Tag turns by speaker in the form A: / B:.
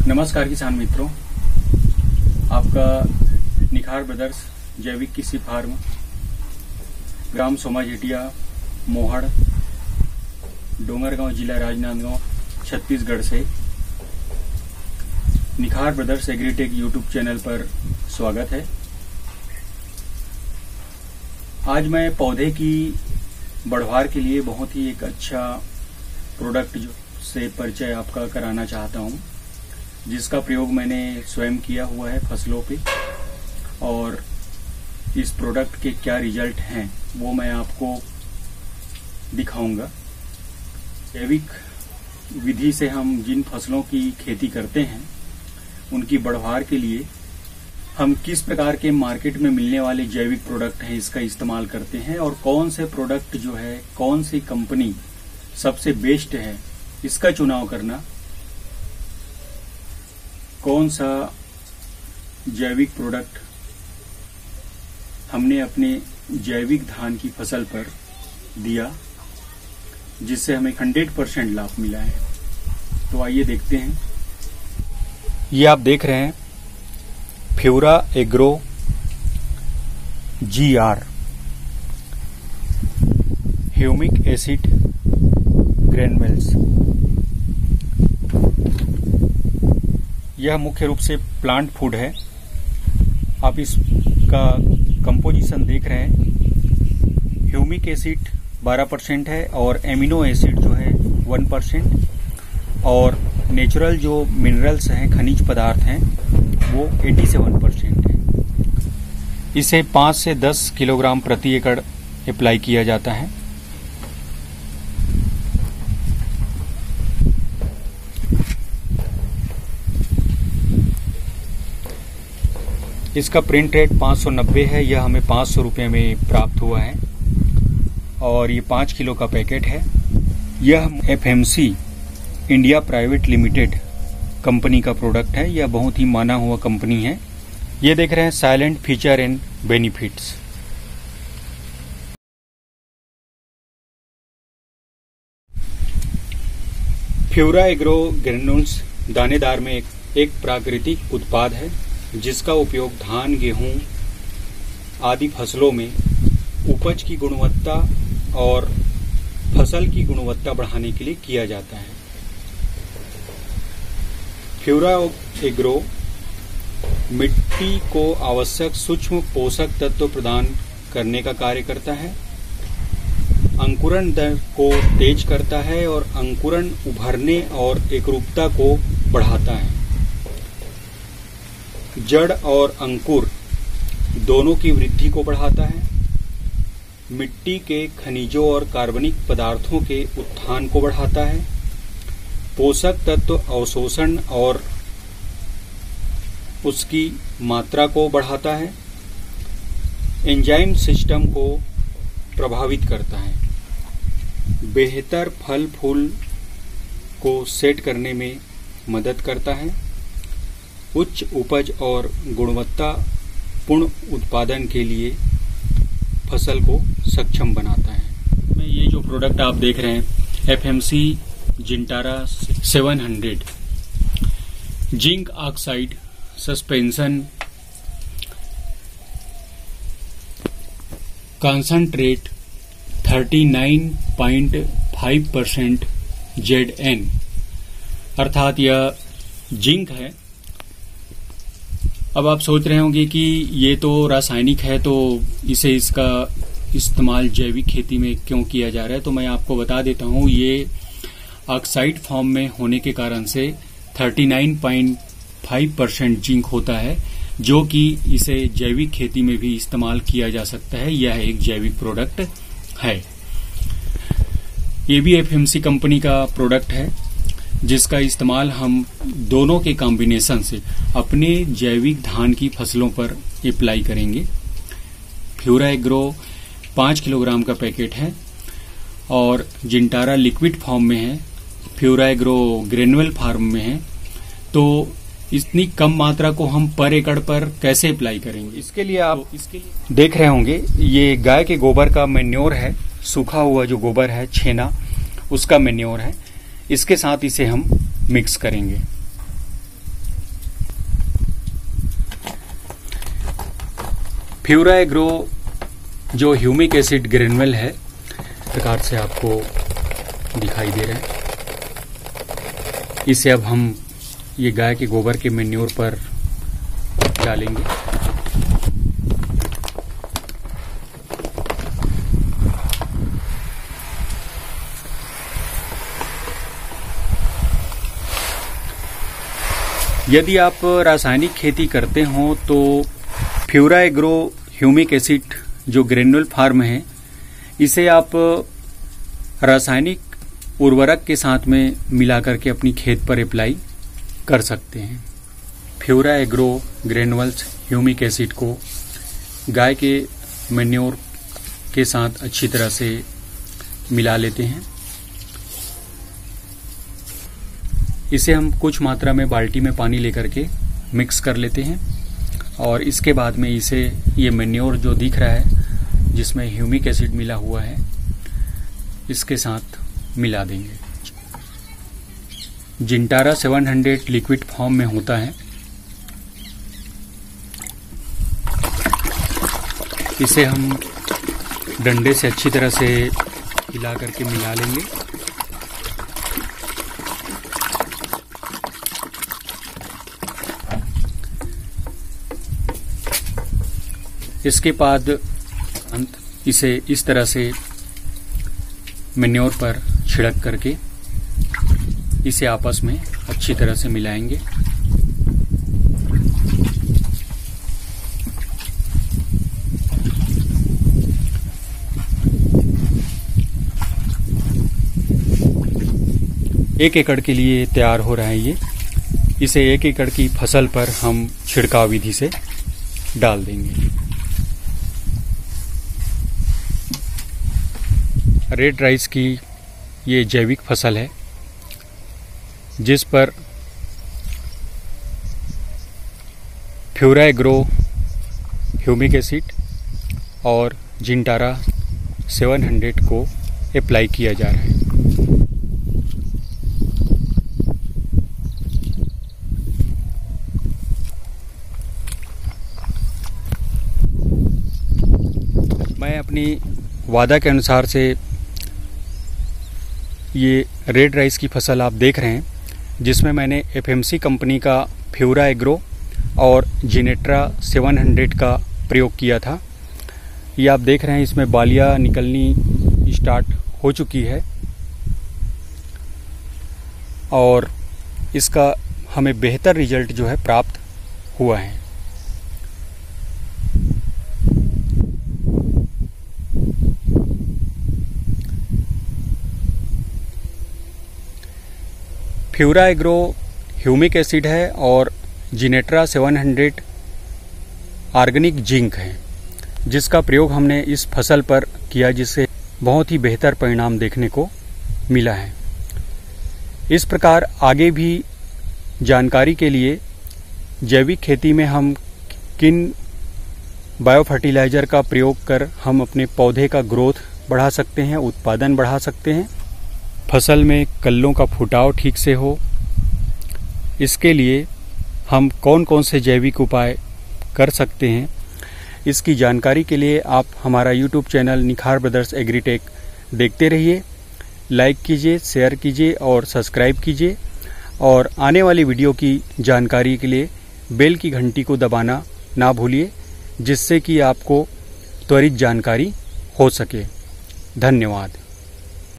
A: नमस्कार किसान मित्रों, आपका निखार ब्रदर्स जैविक कृषि फार्म ग्राम सोमाझेटिया मोहड़ डोंगरगांव जिला राजनांदगांव छत्तीसगढ़ से निखार ब्रदर्स एग्रीटेक यूट्यूब चैनल पर स्वागत है। आज मैं पौधे की बढ़वार के लिए बहुत ही एक अच्छा प्रोडक्ट से परिचय आपका कराना चाहता हूं, जिसका प्रयोग मैंने स्वयं किया हुआ है फसलों पे, और इस प्रोडक्ट के क्या रिजल्ट हैं वो मैं आपको दिखाऊंगा। जैविक विधि से हम जिन फसलों की खेती करते हैं उनकी बढ़वार के लिए हम किस प्रकार के मार्केट में मिलने वाले जैविक प्रोडक्ट हैं इसका इस्तेमाल करते हैं, और कौन से प्रोडक्ट जो है कौन सी कंपनी सबसे बेस्ट है इसका चुनाव करना, कौन सा जैविक प्रोडक्ट हमने अपने जैविक धान की फसल पर दिया जिससे हमें 100% लाभ मिला है। तो आइए देखते हैं। ये आप देख रहे हैं Fura Agro GR humic acid granules. यह मुख्य रूप से प्लांट फूड है। आप इसका कंपोजिशन देख रहे हैं। ह्यूमिक एसिड 12% है और एमिनो एसिड जो है 1%, और नेचुरल जो मिनरल्स हैं, खनिज पदार्थ हैं, वो 87% है। इसे 5 से 10 किलोग्राम प्रति एकड़ अप्लाई किया जाता है। इसका प्रिंट रेट 590 है। यह हमें 500 रुपये में प्राप्त हुआ है और ये 5 किलो का पैकेट है। यह FMC India private limited company का प्रोडक्ट है। यह बहुत ही माना हुआ कंपनी है। ये देख रहे हैं salient feature and benefits. Fura Agro granules दानेदार में एक प्राकृतिक उत्पाद है जिसका उपयोग धान, गेहूं आदि फसलों में उपज की गुणवत्ता और फसल की गुणवत्ता बढ़ाने के लिए किया जाता है। फ्यूरा एग्रो मिट्टी को आवश्यक सूक्ष्म पोषक तत्व प्रदान करने का कार्य करता है, अंकुरण दर को तेज करता है और अंकुरण उभरने और एकरूपता को बढ़ाता है। जड़ और अंकुर दोनों की वृद्धि को बढ़ाता है, मिट्टी के खनिजों और कार्बनिक पदार्थों के उत्थान को बढ़ाता है, पोषक तत्व अवशोषण और उसकी मात्रा को बढ़ाता है, एंजाइम सिस्टम को प्रभावित करता है, बेहतर फल फूल को सेट करने में मदद करता है, उच्च उपज और गुणवत्तापूर्ण उत्पादन के लिए फसल को सक्षम बनाता है। ये जो प्रोडक्ट आप देख रहे हैं FMC जिंटारा 700 zinc oxide suspension concentrate 39.5% ZN, अर्थात यह जिंक है। अब आप सोच रहे होंगे कि ये तो रासायनिक है, तो इसका इस्तेमाल जैविक खेती में क्यों किया जा रहा है। तो मैं आपको बता देता हूँ, ये ऑक्साइड फॉर्म में होने के कारण से 39.5% जिंक होता है, जो कि इसे जैविक खेती में भी इस्तेमाल किया जा सकता है। यह एक जैविक प्रोडक्ट है। ये भी FMC कंपनी का प्रोडक्ट है जिसका इस्तेमाल हम दोनों के कॉम्बिनेशन से अपने जैविक धान की फसलों पर अप्लाई करेंगे। फ्यूरा एग्रो 5 किलोग्राम का पैकेट है और जिंटारा लिक्विड फॉर्म में है, फ्यूरा एग्रो ग्रेनुअल फॉर्म में है। तो इतनी कम मात्रा को हम पर एकड़ पर कैसे अप्लाई करेंगे, इसके लिए आप देख रहे होंगे ये गाय के गोबर का मैन्योर है, सूखा हुआ जो गोबर है, छेना, उसका मैन्योर है। इसके साथ इसे हम मिक्स करेंगे। फ्यूरा एग्रो जो ह्यूमिक एसिड ग्रेनुअल है, इस प्रकार से आपको दिखाई दे रहा है। इसे अब हम ये गाय के गोबर के मेन्योर पर डालेंगे। यदि आप रासायनिक खेती करते हो तो फ्यूरा एग्रो ह्यूमिक एसिड जो ग्रेनुअल फार्म है, इसे आप रासायनिक उर्वरक के साथ में मिला करके अपनी खेत पर अप्लाई कर सकते हैं। Fura agro granules humic acid को गाय के मैन्योर के साथ अच्छी तरह से मिला लेते हैं। इसे हम कुछ मात्रा में बाल्टी में पानी लेकर के मिक्स कर लेते हैं और इसके बाद में इसे ये मैन्योर जो दिख रहा है जिसमें ह्यूमिक एसिड मिला हुआ है, इसके साथ मिला देंगे। जिंटारा 700 लिक्विड फॉर्म में होता है। इसे हम डंडे से अच्छी तरह से हिला करके मिला लेंगे। इसके बाद इसे इस तरह से मैन्योर पर छिड़क करके इसे आपस में अच्छी तरह से मिलाएंगे। एक एकड़ के लिए तैयार हो रहा है ये। इसे 1 एकड़ की फसल पर हम छिड़काव विधि से डाल देंगे। रेड राइस की ये जैविक फसल है जिस पर फ्यूरा एग्रो ह्यूमिक एसिड और जिंटारा 700 को अप्लाई किया जा रहा है। मैं अपनी वादा के अनुसार से ये रेड राइस की फसल आप देख रहे हैं, जिसमें मैंने एफएमसी कंपनी का फ्यूरा एग्रो और जिनेट्रा 700 का प्रयोग किया था। ये आप देख रहे हैं, इसमें बालियाँ निकलनी स्टार्ट हो चुकी है और इसका हमें बेहतर रिजल्ट जो है प्राप्त हुआ है। फ्यूरा एग्रो ह्यूमिक एसिड है और जिनेट्रा 700 ऑर्गेनिक जिंक है, जिसका प्रयोग हमने इस फसल पर किया, जिससे बहुत ही बेहतर परिणाम देखने को मिला है। इस प्रकार आगे भी जानकारी के लिए जैविक खेती में हम किन बायो फर्टिलाइजर का प्रयोग कर हम अपने पौधे का ग्रोथ बढ़ा सकते हैं, उत्पादन बढ़ा सकते हैं, फसल में कल्लों का फुटाव ठीक से हो, इसके लिए हम कौन कौन से जैविक उपाय कर सकते हैं, इसकी जानकारी के लिए आप हमारा YouTube चैनल निखार ब्रदर्स एग्रीटेक देखते रहिए। लाइक कीजिए, शेयर कीजिए और सब्सक्राइब कीजिए और आने वाली वीडियो की जानकारी के लिए बेल की घंटी को दबाना ना भूलिए, जिससे कि आपको त्वरित जानकारी हो सके। धन्यवाद।